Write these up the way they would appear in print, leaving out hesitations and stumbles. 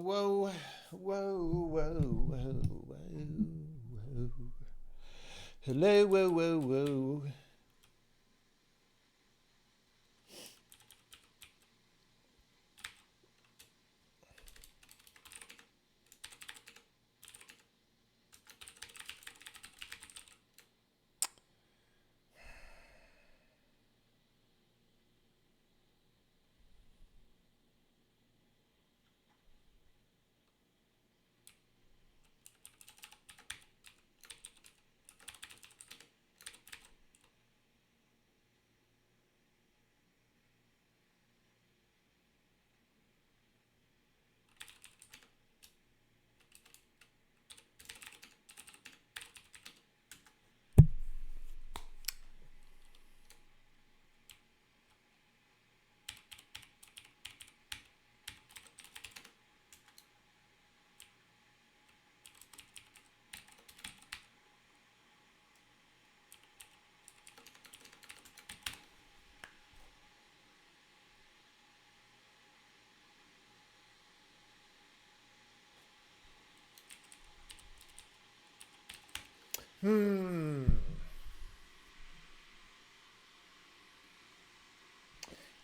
whoa, whoa, whoa, whoa, whoa. Hello, whoa, whoa, whoa.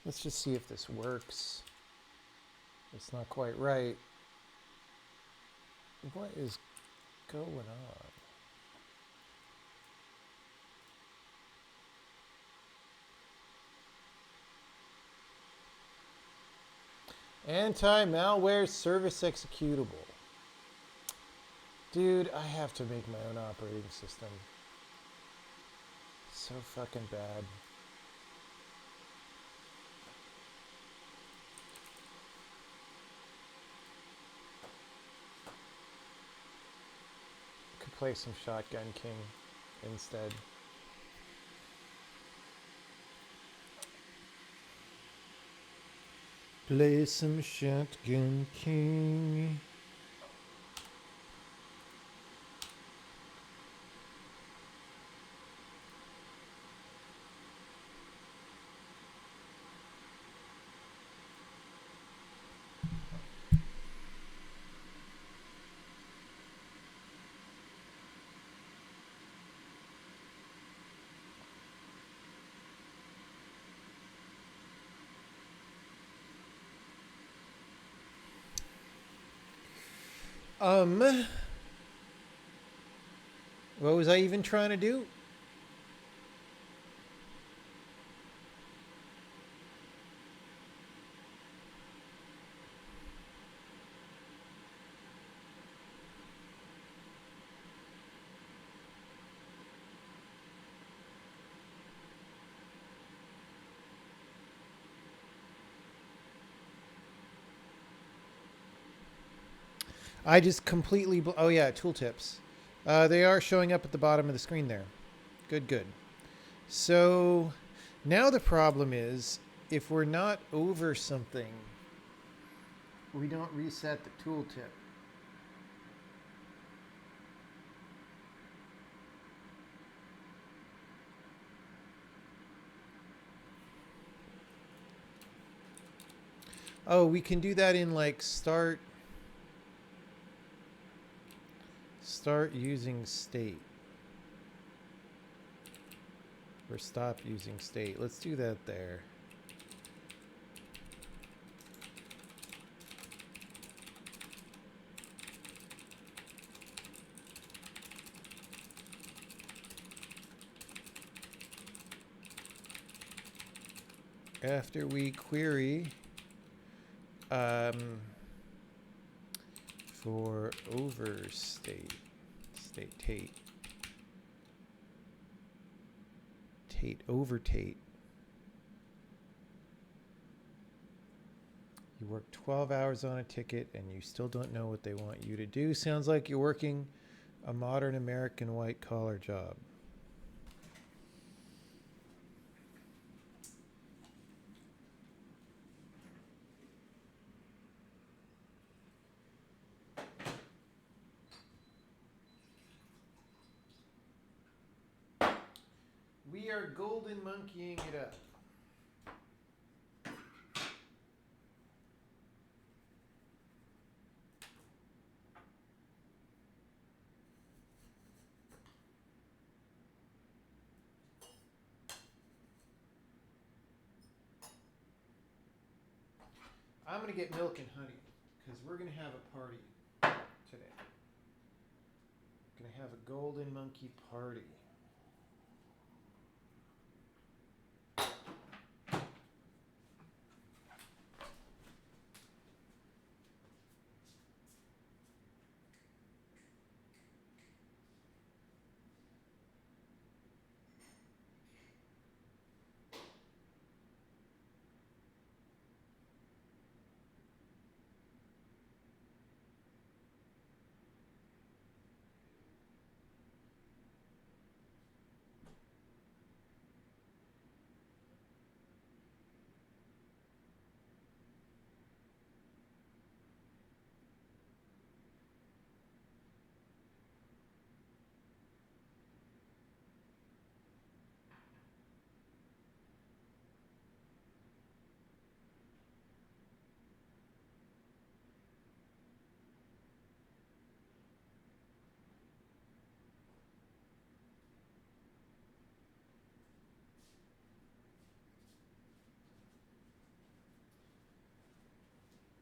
Let's just see if this works. It's not quite right. What is going on? Anti-malware service executable. Dude, I have to make my own operating system. So fucking bad. Could play some Shotgun King instead. Play some Shotgun King. What was I even trying to do? I just completely... oh, yeah, tooltips. They are showing up at the bottom of the screen there. Good, good. So now the problem is, if we're not over something, we don't reset the tooltip. Oh, we can do that in like start using state. Or stop using state. Let's do that there. After we query for overstate, state overtate. You work 12 hours on a ticket and you still don't know what they want you to do. Sounds like you're working a modern American white collar job. We are golden monkeying it up. I'm going to get milk and honey because we're going to have a party today. Going to have a golden monkey party.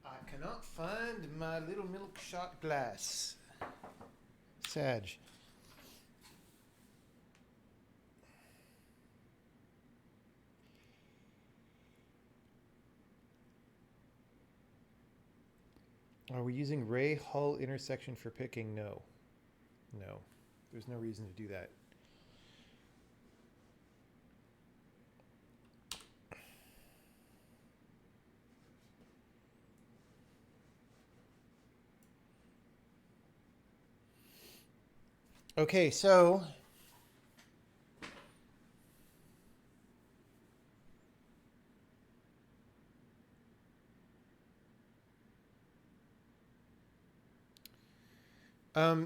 I cannot find my little milk shot glass. Sag. Are we using ray hull intersection for picking? No. No. There's no reason to do that. Okay, so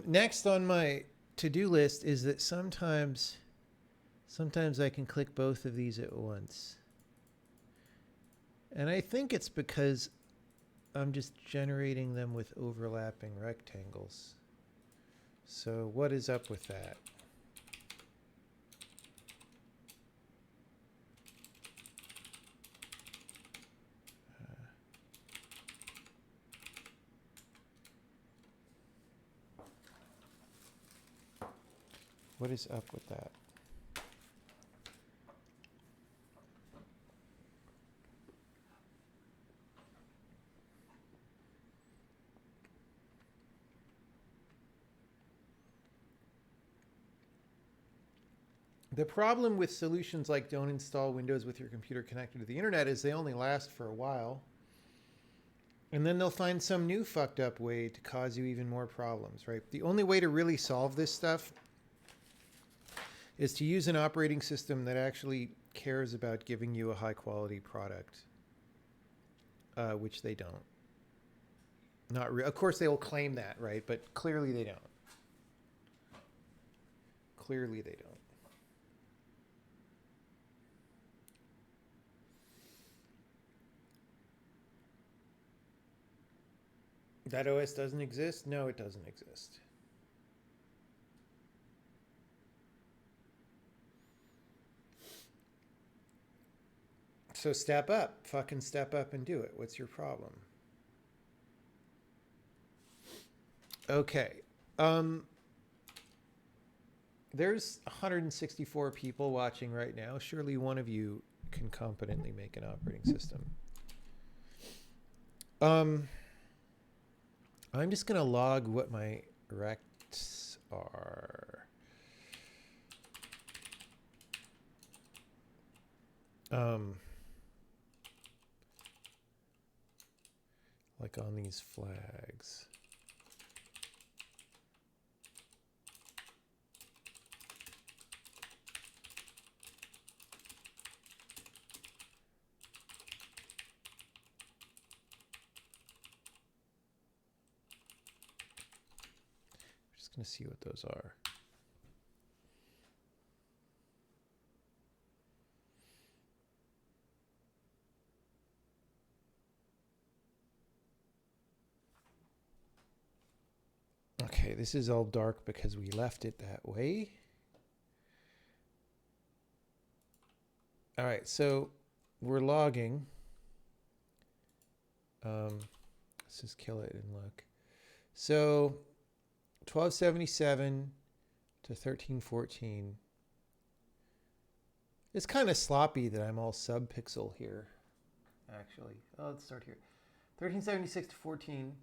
next on my to-do list is that sometimes I can click both of these at once. And I think it's because I'm just generating them with overlapping rectangles. So what is up with that? What is up with that? The problem with solutions like don't install Windows with your computer connected to the internet is they only last for a while. And then they'll find some new fucked up way to cause you even more problems, right? The only way to really solve this stuff is to use an operating system that actually cares about giving you a high quality product, which they don't. Of course, they will claim that, right? But clearly they don't. Clearly they don't. That OS doesn't exist? No, it doesn't exist. So step up. Fucking step up and do it. What's your problem? Okay. There's 164 people watching right now. Surely one of you can competently make an operating system. I'm just going to log what my rects are. Like on these flags. Just going to see what those are. Okay, this is all dark because we left it that way. All right, so we're logging. Let's just kill it and look. So 1277 to 1314. It's kind of sloppy that I'm all sub-pixel here, actually. Oh, let's start here. 1376 to 14.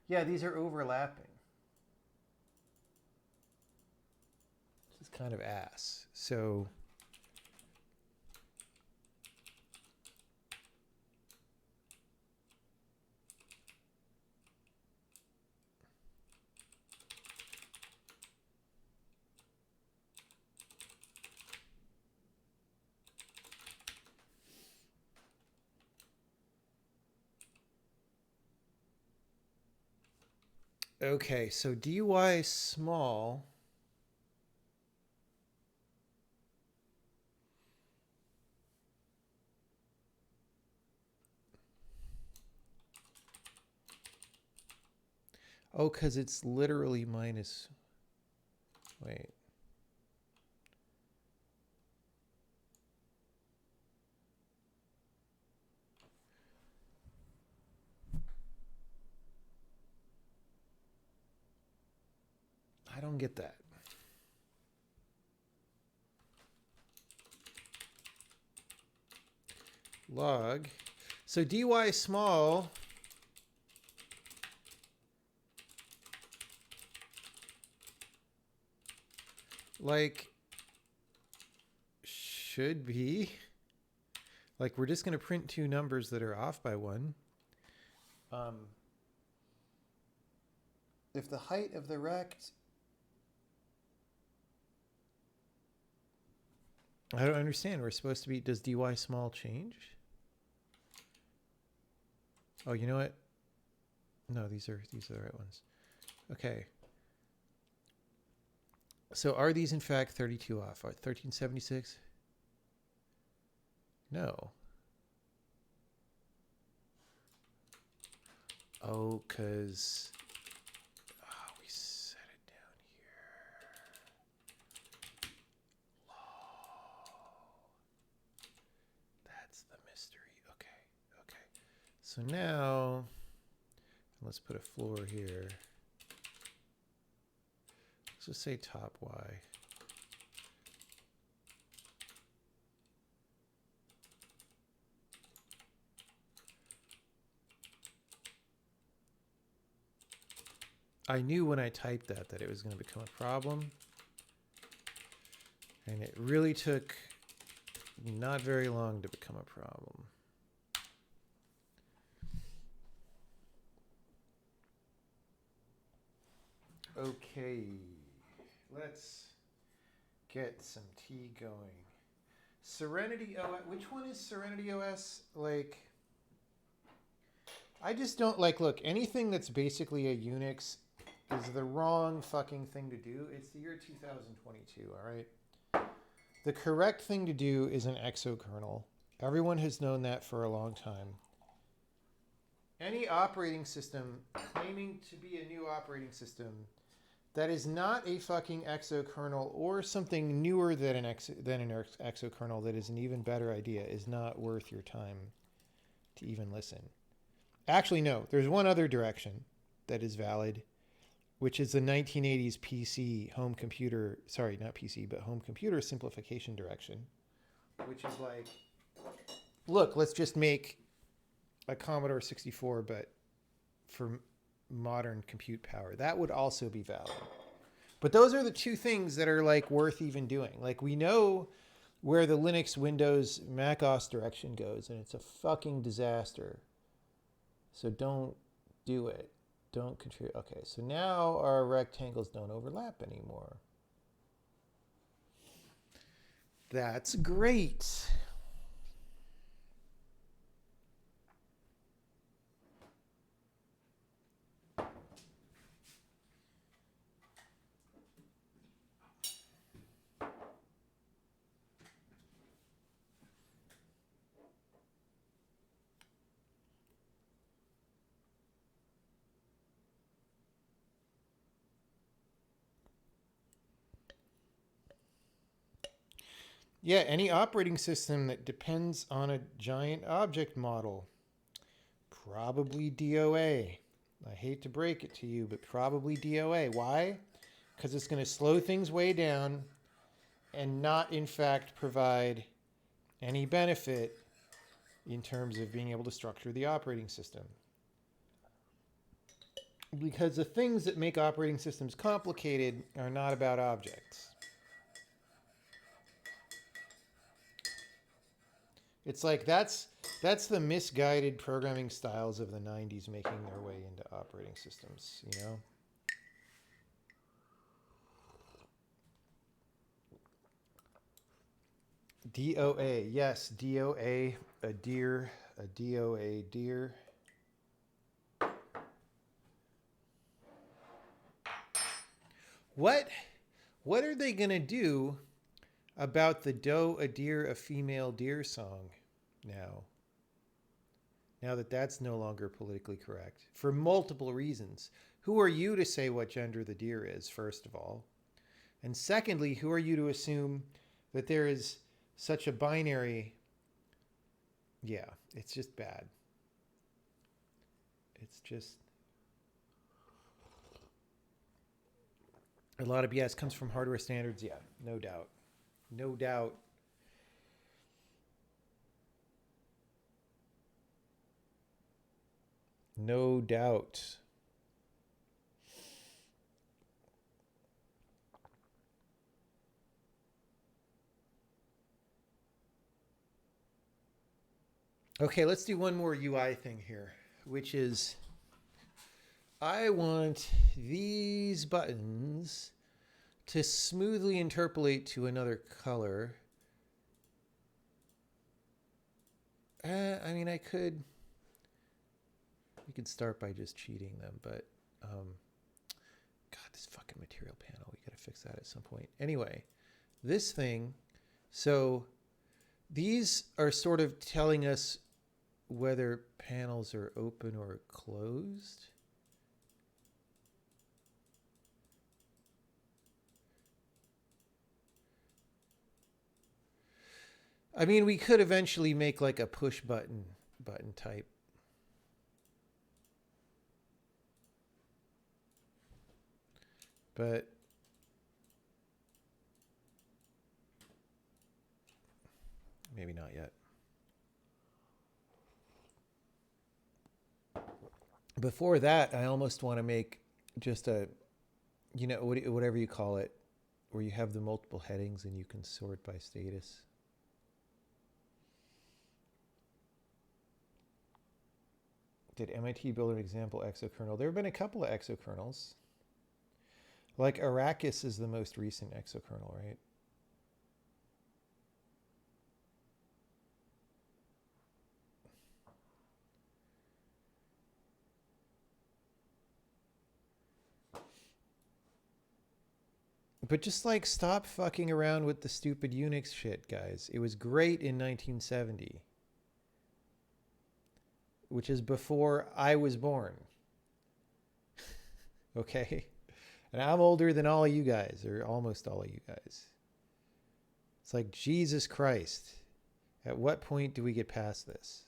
Yeah, these are overlapping. This is kind of ass. So okay, so dy small. Oh, because it's literally minus. Wait. I don't get that. Log. So dy small. Like, should be. Like, we're just going to print two numbers that are off by one. If the height of the rect... I don't understand. We're supposed to be... Does dy small change? Oh, you know what? No, these are the right ones. Okay. So are these in fact 32 off? 1376? No. Oh, because we set it down here. That's the mystery. Okay. Okay. So now let's put a floor here. Let's just say top Y. I knew when I typed that it was going to become a problem. And it really took not very long to become a problem. Okay, let's get some tea going. Serenity OS, which one is Serenity OS? Like, I just don't like, look, anything that's basically a Unix is the wrong fucking thing to do. It's the year 2022, all right? The correct thing to do is an exokernel. Everyone has known that for a long time. Any operating system claiming to be a new operating system that is not a fucking exokernel or something newer than an exokernel that is an even better idea is not worth your time to even listen. Actually, no. There's one other direction that is valid, which is the 1980s PC home computer, sorry, not PC, but home computer simplification direction, which is like, look, let's just make a Commodore 64, but for modern compute power. That would also be valid. But those are the two things that are like worth even doing. Like, we know where the Linux, Windows, Mac OS direction goes, and it's a fucking disaster. So don't do it. Don't contribute. Okay, so now our rectangles don't overlap anymore. That's great. Yeah, any operating system that depends on a giant object model. Probably DOA. I hate to break it to you, but probably DOA. Why? Because it's going to slow things way down and not, in fact, provide any benefit in terms of being able to structure the operating system. Because the things that make operating systems complicated are not about objects. It's like that's the misguided programming styles of the 90s making their way into operating systems, you know? DOA, yes, DOA, a deer, a DOA deer. What are they going to do about the doe, a deer, a female deer song now? Now that that's no longer politically correct for multiple reasons. Who are you to say what gender the deer is, first of all? And secondly, who are you to assume that there is such a binary? Yeah, it's just bad. It's just a lot of BS comes from hardware standards. Yeah, no doubt. No doubt. No doubt. Okay, let's do one more UI thing here, which is I want these buttons to smoothly interpolate to another color. I mean, we could start by just cheating them, but God, this fucking material panel, we gotta fix that at some point. Anyway, this thing, so these are sort of telling us whether panels are open or closed. I mean, we could eventually make like a push button type. But maybe not yet. Before that, I almost want to make just a, you know, whatever you call it, where you have the multiple headings and you can sort by status. Did MIT build an example exokernel? There have been a couple of exokernels. Like Arrakis is the most recent exokernel, right? But just like stop fucking around with the stupid Unix shit, guys. It was great in 1970. Which is before I was born. Okay? And I'm older than all of you guys, or almost all of you guys. It's like, Jesus Christ. At what point do we get past this?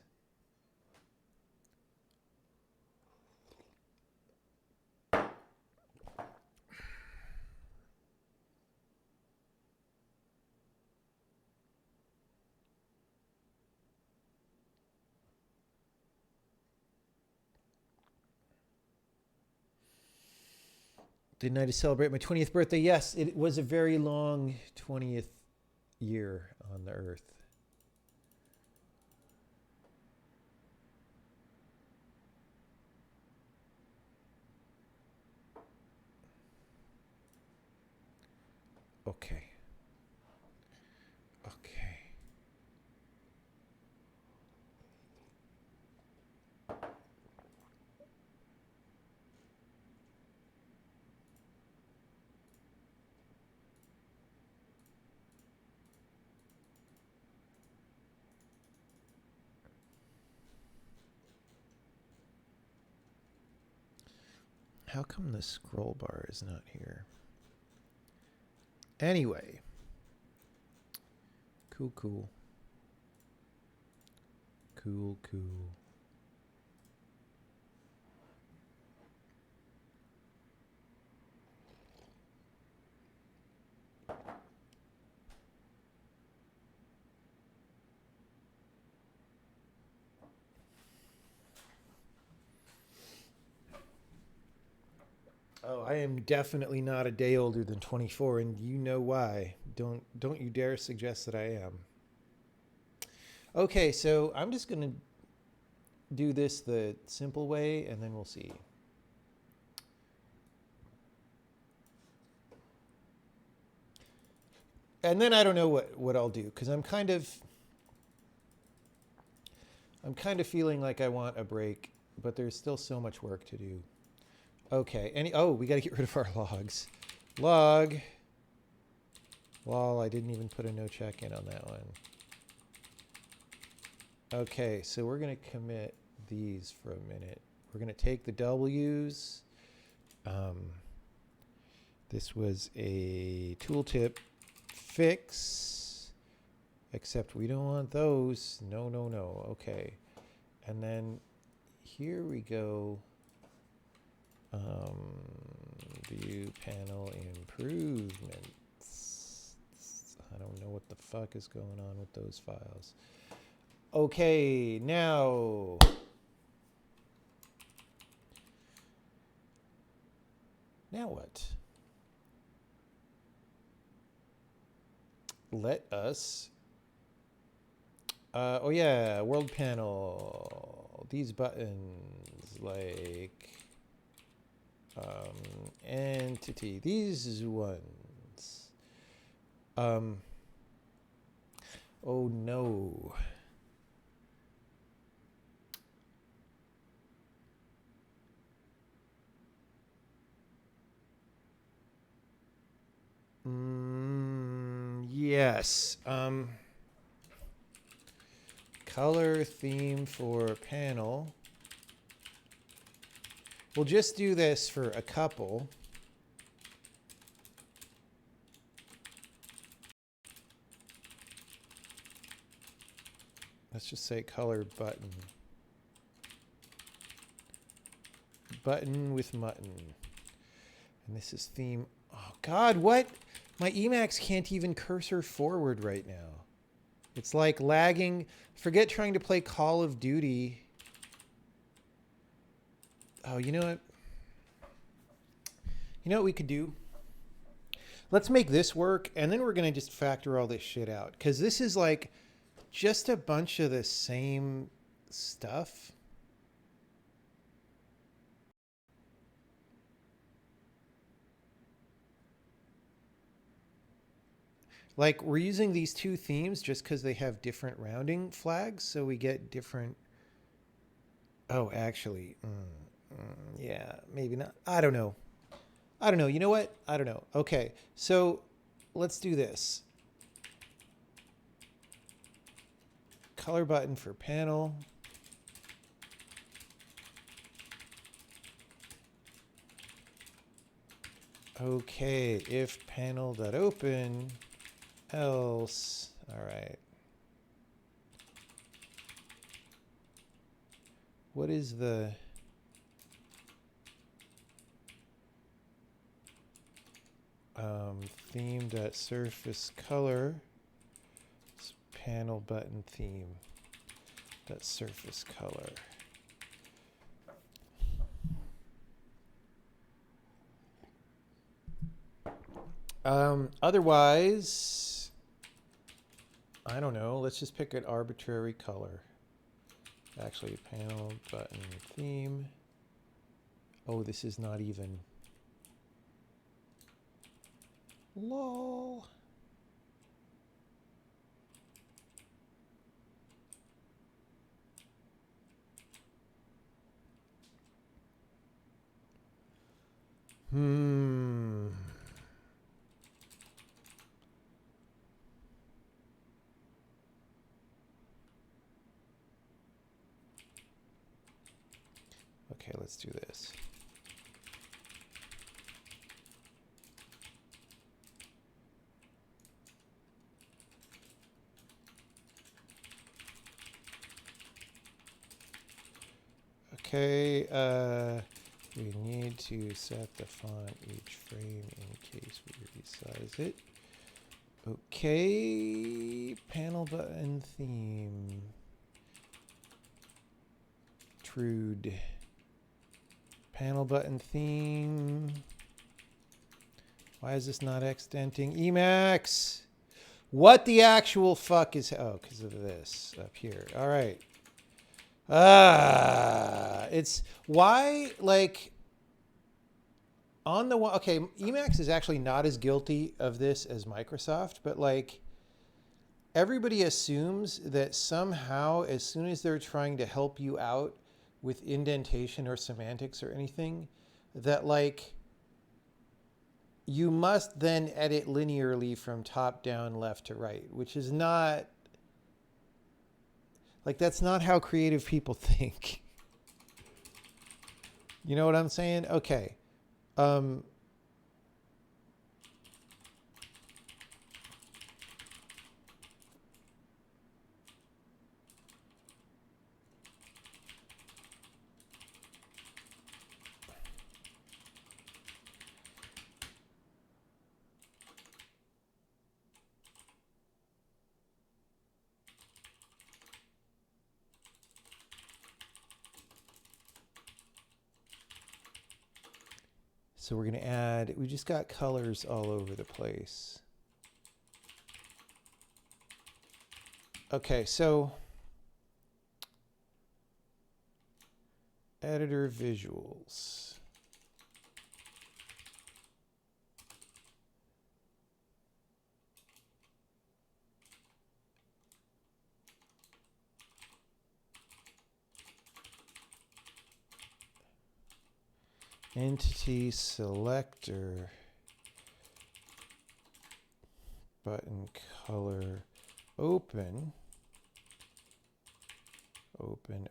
Didn't I just celebrate my 20th birthday? Yes, it was a very long 20th year on the earth. Okay. Okay. How come the scroll bar is not here? Anyway. Cool, cool. Cool, cool. I am definitely not a day older than 24, and you know why. Don't you dare suggest that I am. Okay, so I'm just going to do this the simple way, and then we'll see. And then I don't know what I'll do, because I'm kind of feeling like I want a break, but there's still so much work to do. Okay, we got to get rid of our logs. Log. Lol, I didn't even put a no check in on that one. Okay, so we're going to commit these for a minute. We're going to take the W's. This was a tooltip fix, except we don't want those. No, no, no. Okay. And then here we go. View panel improvements. I don't know what the fuck is going on with those files. Okay, now what? Let us oh yeah, world panel. These buttons, like entity, these ones. Oh no. Yes. Color theme for panel. We'll just do this for a couple. Let's just say color button. Button with mutton. And this is theme. Oh God, what? My Emacs can't even cursor forward right now. It's like lagging. Forget trying to play Call of Duty. Oh, you know what? You know what we could do? Let's make this work, and then we're going to just factor all this shit out. Because this is like just a bunch of the same stuff. Like, we're using these two themes just because they have different rounding flags, so we get different... Oh, actually, yeah, maybe not. I don't know. I don't know. You know what? I don't know. Okay, so let's do this. Color button for panel. Okay, if panel.open, else, all right. What is the... theme.surface color, panel button theme .surface color. Otherwise, I don't know. Let's just pick an arbitrary color. Actually, panel button theme. Oh, this is not even. Lol. Okay, let's do this. Okay, we need to set the font each frame in case we resize it. Okay, panel button theme. Trude. Panel button theme. Why is this not extenting? Emacs! What the actual fuck is... Oh, because of this up here. All right. It's... Why, like... On the one... Okay, Emacs is actually not as guilty of this as Microsoft, but, like... Everybody assumes that somehow, as soon as they're trying to help you out with indentation or semantics or anything, that, like... You must then edit linearly from top down, left to right, which is not, like, that's not how creative people think. You know what I'm saying? Okay. So we're going to add, we just got colors all over the place. Okay, so editor visuals. Entity selector, button color, open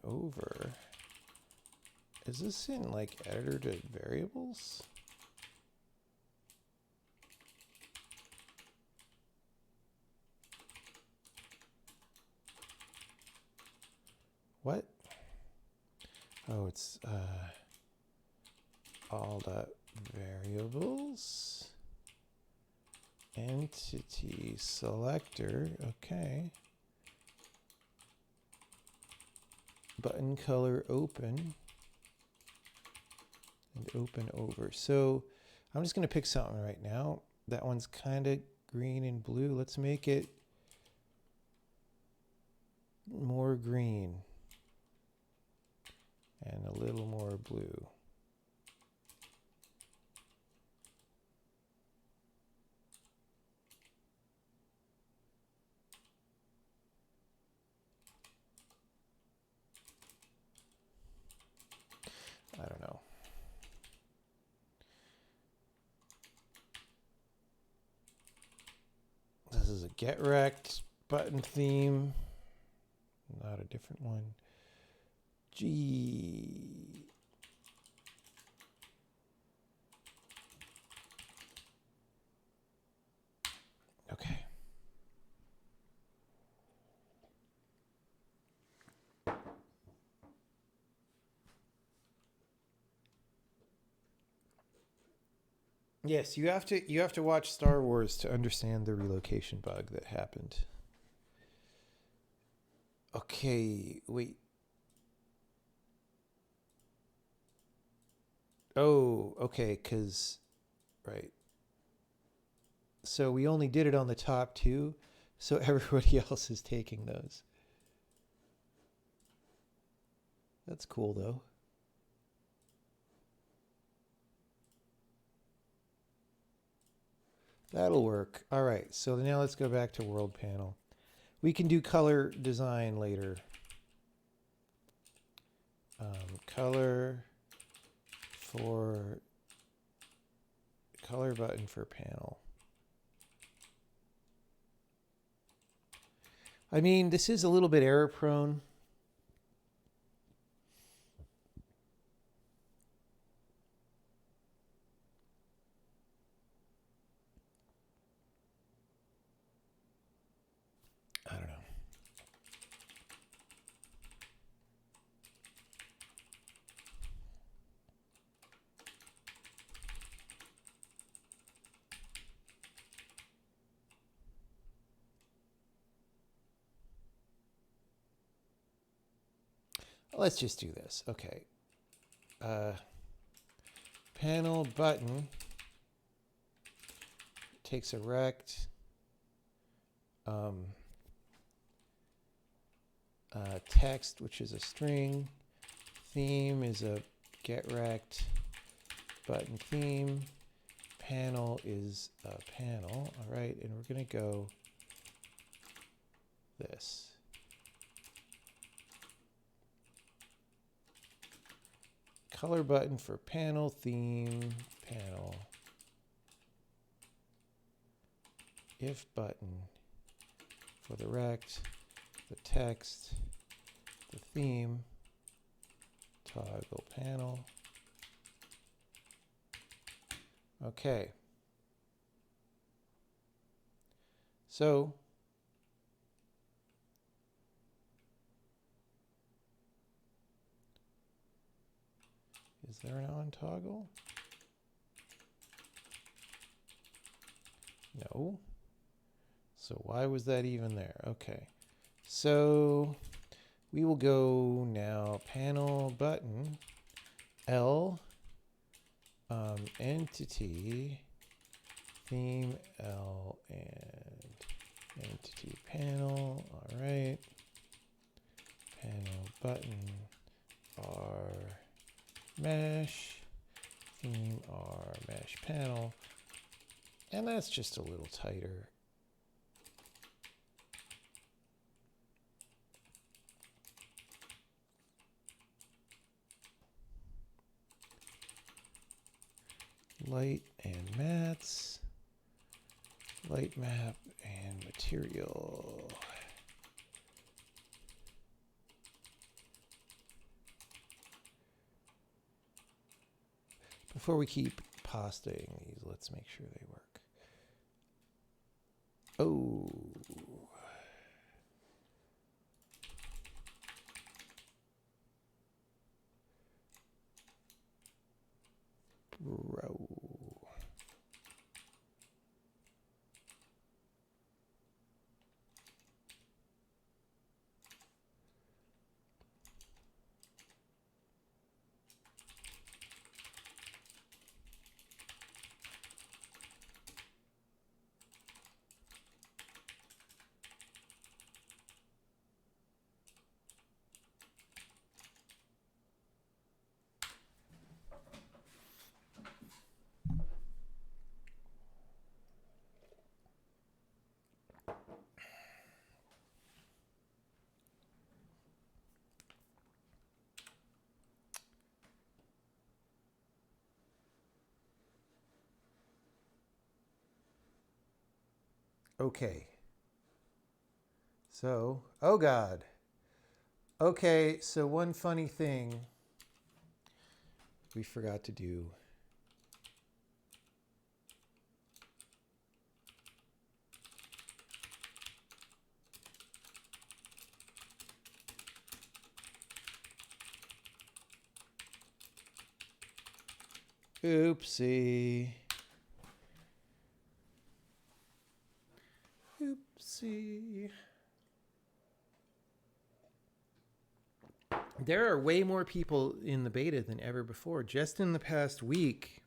over. Is this in like editor to variables? What? Oh, it's all dot variables, entity selector, okay. Button color open and open over. So I'm just going to pick something right now. That one's kind of green and blue. Let's make it more green and a little more blue. I don't know. This is a get wrecked button theme, not a different one. G. Okay. Yes, you have to watch Star Wars to understand the relocation bug that happened. Okay, wait. Oh, okay, right. So we only did it on the top two, so everybody else is taking those. That's cool, though. That'll work. All right, so now let's go back to world panel. We can do color design later. Color button for panel. I mean, this is a little bit error prone. I don't know. Let's just do this. Okay. Panel button takes a rect, text, which is a string, theme is a get rect, button theme, panel is a panel. All right, and we're going to go this. Color button for panel, theme, panel. If button for the rect, the text, the theme, toggle panel. Okay. So is there an on toggle? No. So why was that even there? Okay. So we will go now panel button L entity theme L and entity panel. All right. Panel button R mesh theme R mesh panel, and that's just a little tighter. Light and mats, light map and material. Before we keep pastaing these, let's make sure they work. Oh. Bro. Okay. So, oh God. Okay, so one funny thing we forgot to do. Oopsie. Oopsie. There are way more people in the beta than ever before. Just in the past week,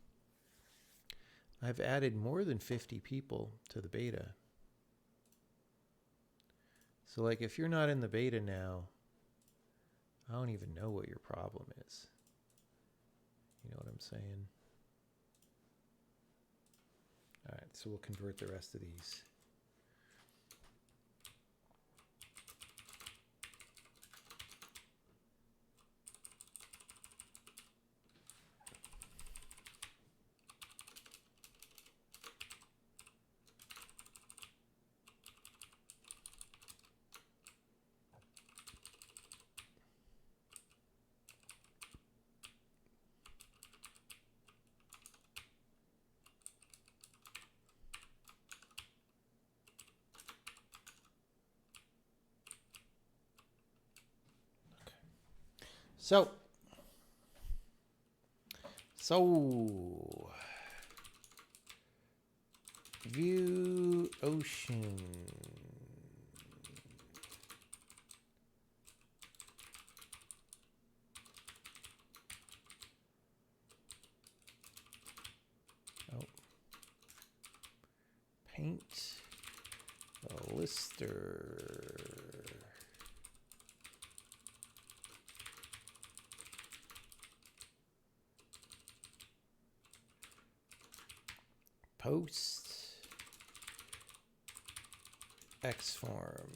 I've added more than 50 people to the beta. So, like, if you're not in the beta now, I don't even know what your problem is. You know what I'm saying? All right, so we'll convert the rest of these. So view ocean. Oh. paint a lister. Post Xform.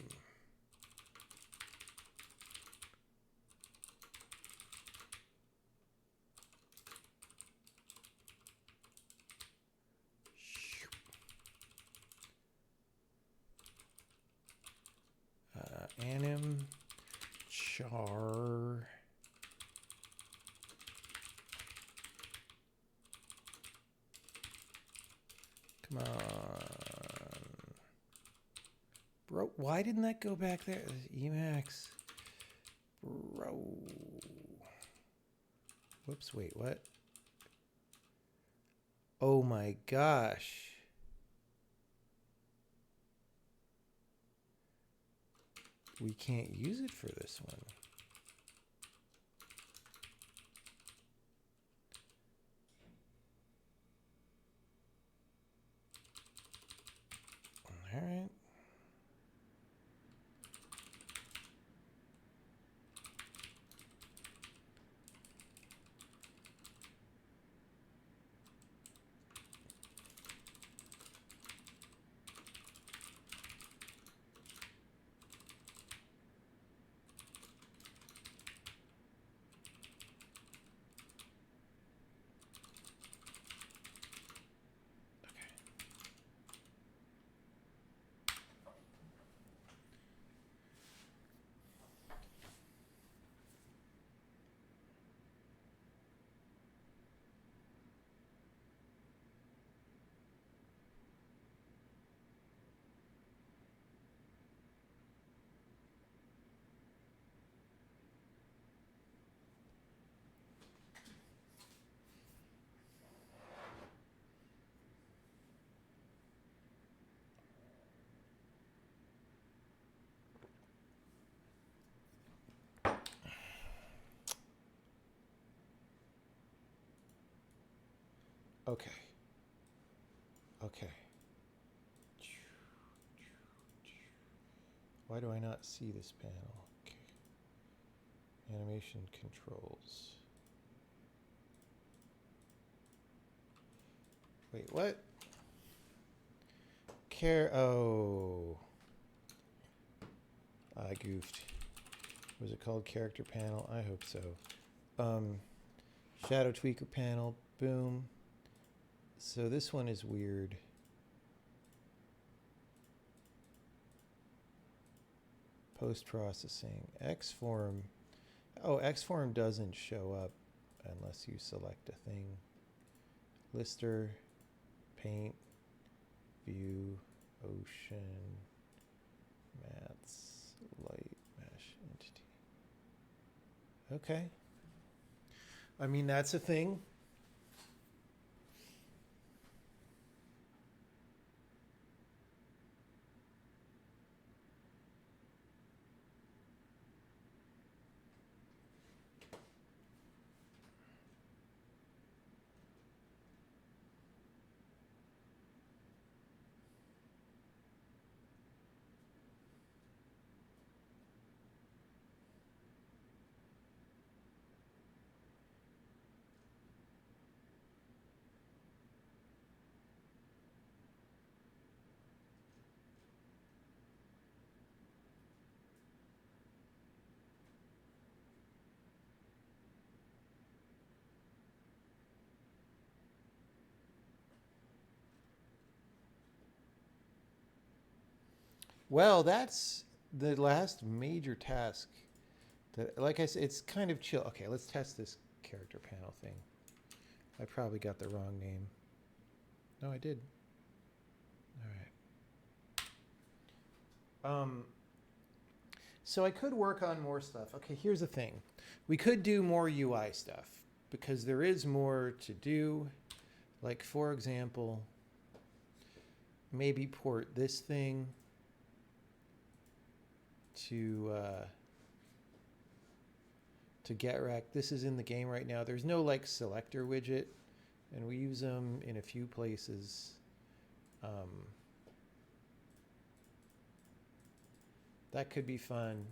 Anim char. Come on. Bro, why didn't that go back there? Emacs. Bro. Whoops, wait, what? Oh my gosh. We can't use it for this one. All right. Okay. Okay. Why do I not see this panel? Okay. Animation controls. Wait, what? Oh. I goofed. Was it called character panel? I hope so. Shadow tweaker panel. Boom. So this one is weird. Post-processing. Xform. Oh, Xform doesn't show up unless you select a thing. Lister, paint, view, ocean, mats, light, mesh, entity. Okay. I mean, that's a thing. Well, that's the last major task. That, like I said, it's kind of chill. Okay, let's test this character panel thing. I probably got the wrong name. No, I did. All right. So I could work on more stuff. Okay, here's the thing. We could do more UI stuff because there is more to do. Like, for example, maybe port this thing to GetRec. This is in the game right now. There's no like selector widget, and we use them in a few places. That could be fun.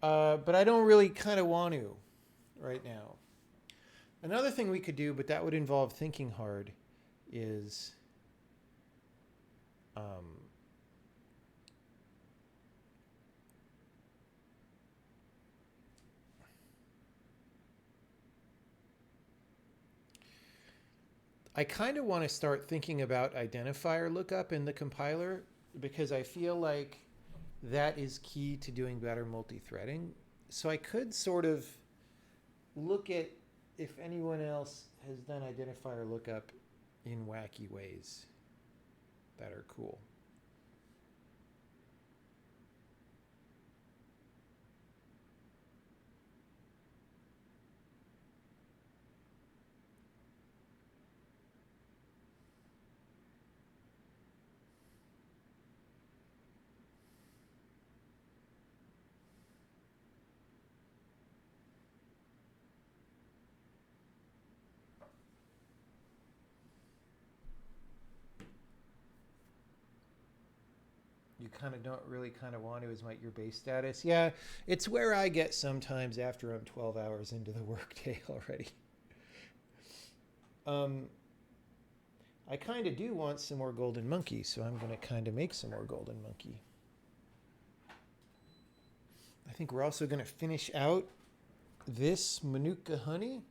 But I don't really kind of want to right now. Another thing we could do, but that would involve thinking hard, is I kind of want to start thinking about identifier lookup in the compiler because I feel like that is key to doing better multi-threading. So I could sort of look at if anyone else has done identifier lookup in wacky ways that are cool. You kind of don't really kind of want to is your base status. Yeah, it's where I get sometimes after I'm 12 hours into the workday already. I kind of do want some more golden monkey, so I'm going to kind of make some more golden monkey. I think we're also going to finish out this Manuka honey,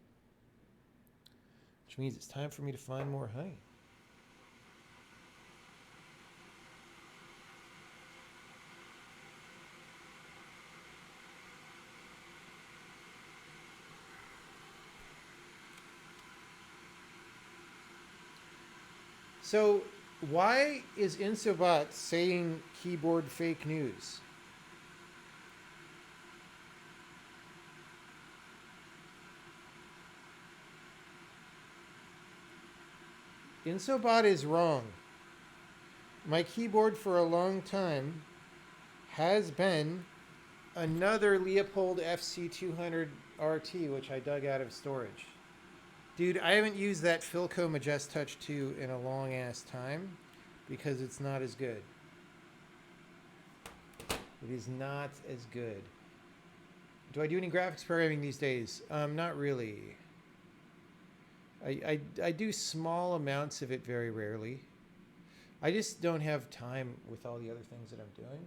which means it's time for me to find more honey. So why is Insobot saying keyboard fake news? Insobot is wrong. My keyboard for a long time has been another Leopold FC200 RT, which I dug out of storage. Dude, I haven't used that Philco Majest Touch 2 in a long ass time because it's not as good. It is not as good. Do I do any graphics programming these days? Not really. I do small amounts of it very rarely. I just don't have time with all the other things that I'm doing.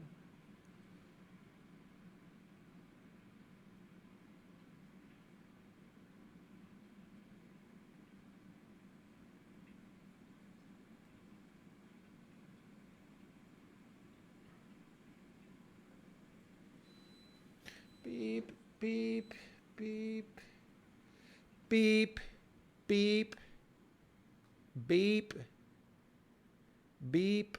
Beep, beep, beep, beep, beep, beep, beep.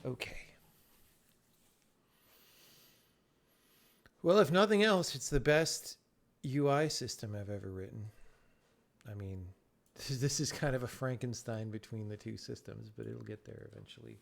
Okay. Well, if nothing else, it's the best UI system I've ever written. I mean, this is kind of a Frankenstein between the two systems, but it'll get there eventually.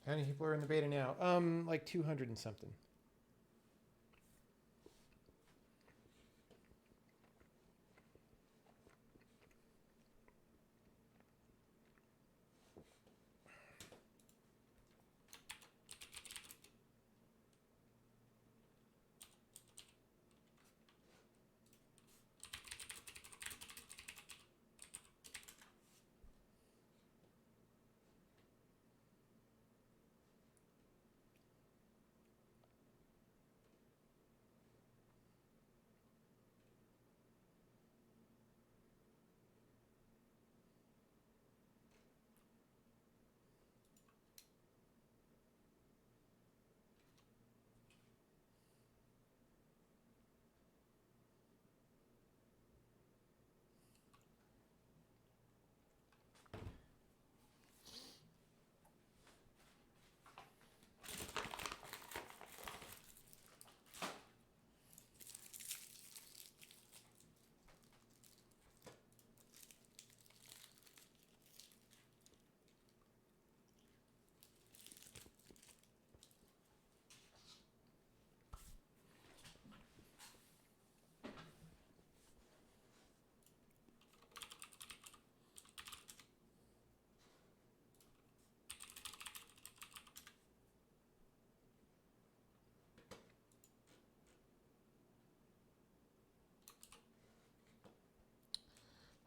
How many people are in the beta now? Like 200 and something.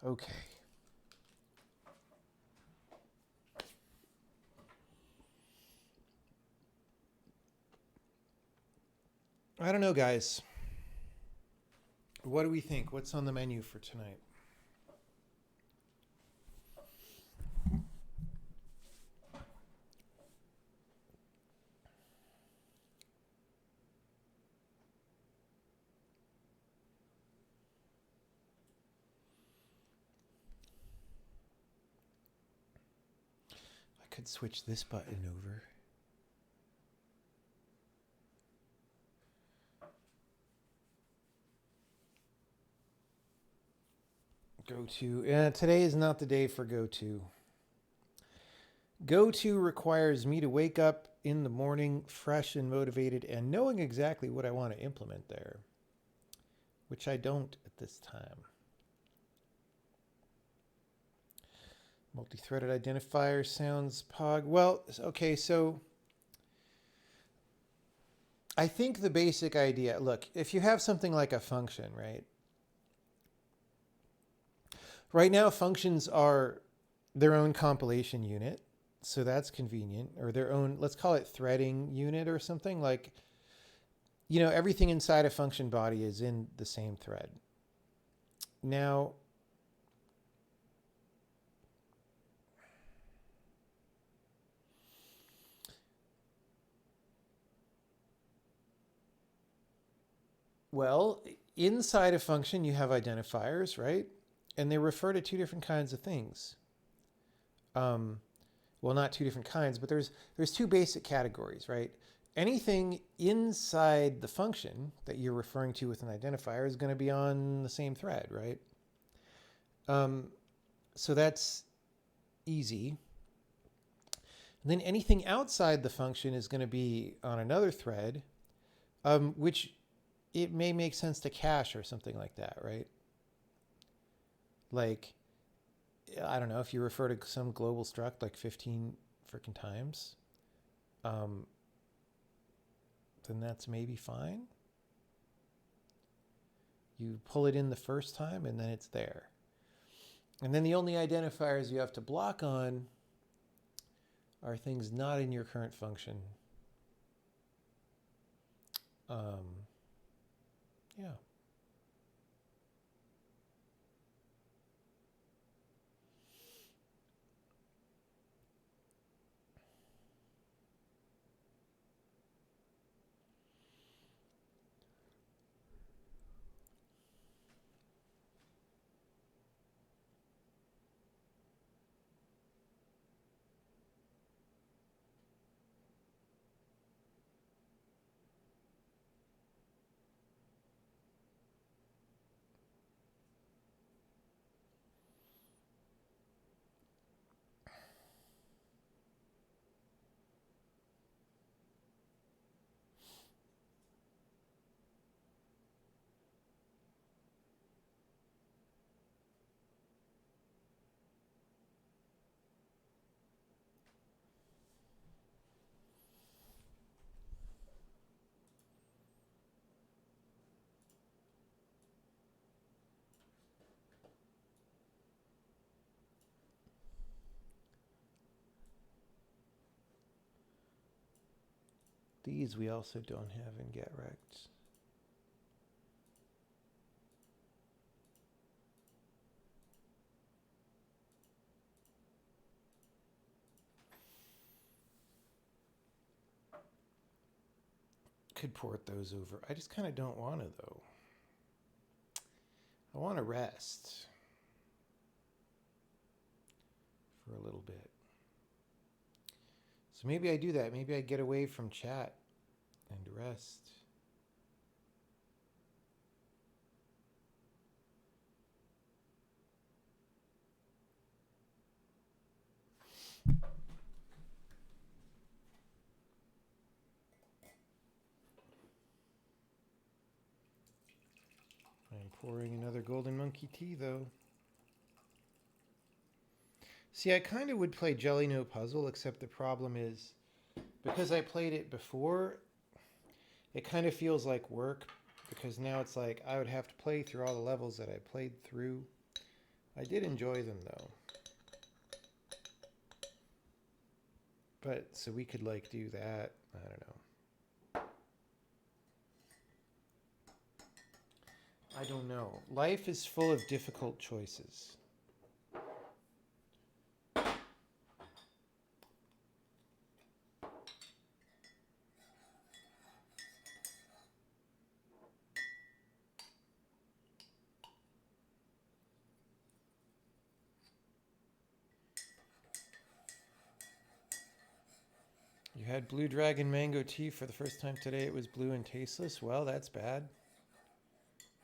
Okay. I don't know, guys. What do we think? What's on the menu for tonight? I could switch this button over. Go to. Today is not the day for go to. Go to requires me to wake up in the morning fresh and motivated and knowing exactly what I want to implement there, which I don't at this time. Multi-threaded identifier sounds pog. Well, okay, so I think the basic idea, look, if you have something like a function, right? Right now, functions are their own compilation unit, so that's convenient, or their own, let's call it threading unit or something. Like, you know, everything inside a function body is in the same thread. Now, well, inside a function, you have identifiers, right? And they refer to two different kinds of things. Well, not two different kinds, but there's two basic categories, right? Anything inside the function that you're referring to with an identifier is going to be on the same thread, right? So that's easy. And then anything outside the function is going to be on another thread, which it may make sense to cache or something like that, right? Like, I don't know, if you refer to some global struct like 15 freaking times, then that's maybe fine. You pull it in the first time and then it's there. And then the only identifiers you have to block on are things not in your current function. Yeah. These we also don't have in Get Wrecked. Could port those over. I just kind of don't want to, though. I want to rest for a little bit. So maybe I do that. Maybe I get away from chat and rest. I'm pouring another Golden Monkey tea, though. See, I kind of would play Jelly No Puzzle, except the problem is, because I played it before, it kind of feels like work, because now it's like I would have to play through all the levels that I played through. I did enjoy them, though. But, so we could, like, do that. I don't know. I don't know. Life is full of difficult choices. You had Blue Dragon Mango Tea for the first time today. It was blue and tasteless. Well, that's bad.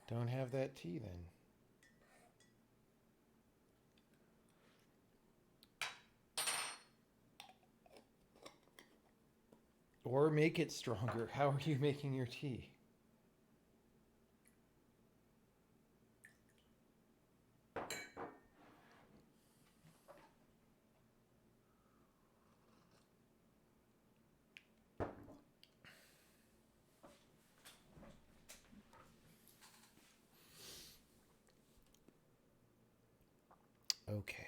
Don't have that tea then. Or make it stronger. How are you making your tea? Okay.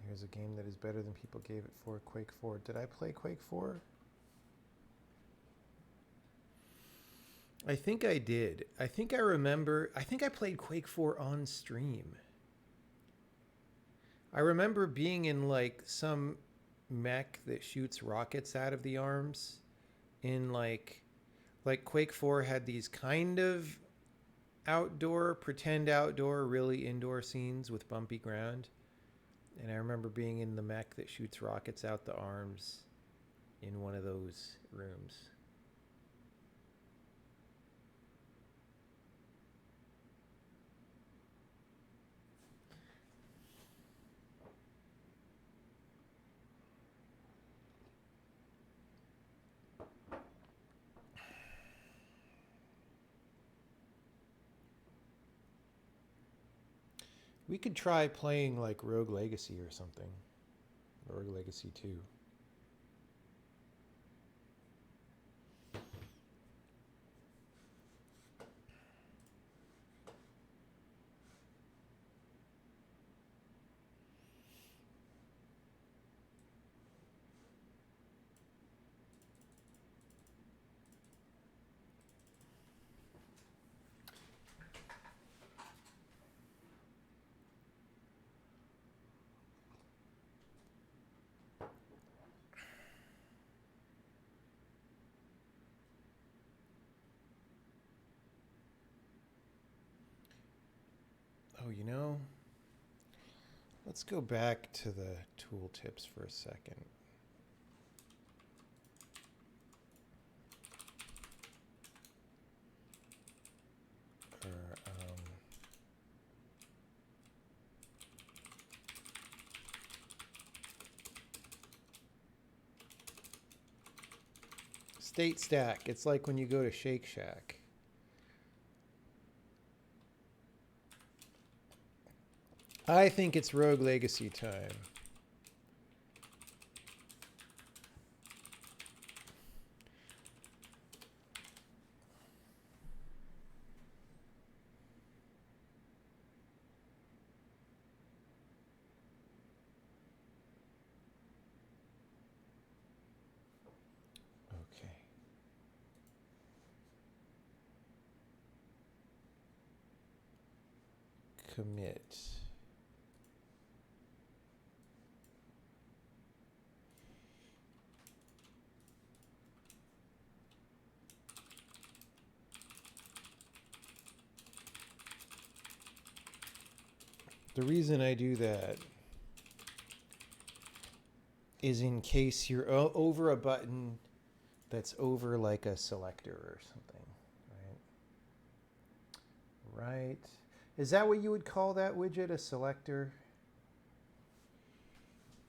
Here's a game that is better than people gave it for, Quake 4. Did I play Quake 4? I think I did. I think I remember. I think I played Quake 4 on stream. I remember being in like some mech that shoots rockets out of the arms in like Quake 4 had these kind of outdoor, pretend outdoor, really indoor scenes with bumpy ground. And I remember being in the mech that shoots rockets out the arms in one of those rooms. We could try playing like Rogue Legacy or something. Rogue Legacy 2. Oh, you know, let's go back to the tooltips for a second. State stack. It's like when you go to Shake Shack. I think it's Rogue Legacy time. Okay. Commit. The reason I do that is in case you're over a button that's over like a selector or something, right? Right. Is that what you would call that widget, a selector?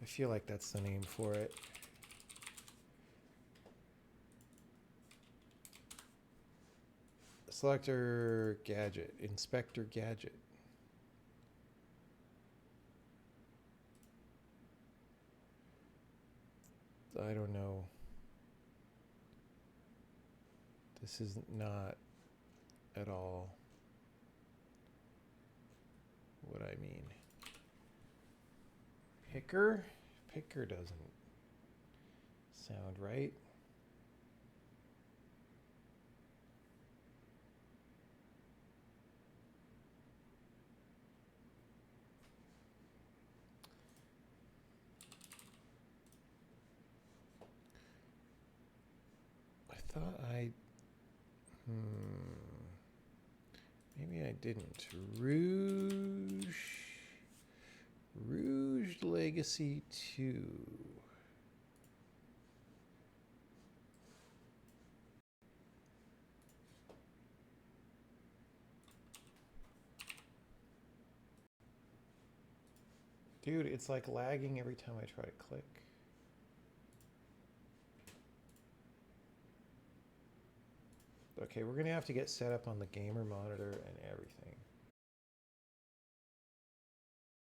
I feel like that's the name for it. Selector gadget, inspector gadget. I don't know. This is not at all what I mean. Picker? Picker doesn't sound right. I thought maybe I didn't. Rouge Legacy 2. Dude, it's like lagging every time I try to click. Okay, we're gonna have to get set up on the gamer monitor and everything.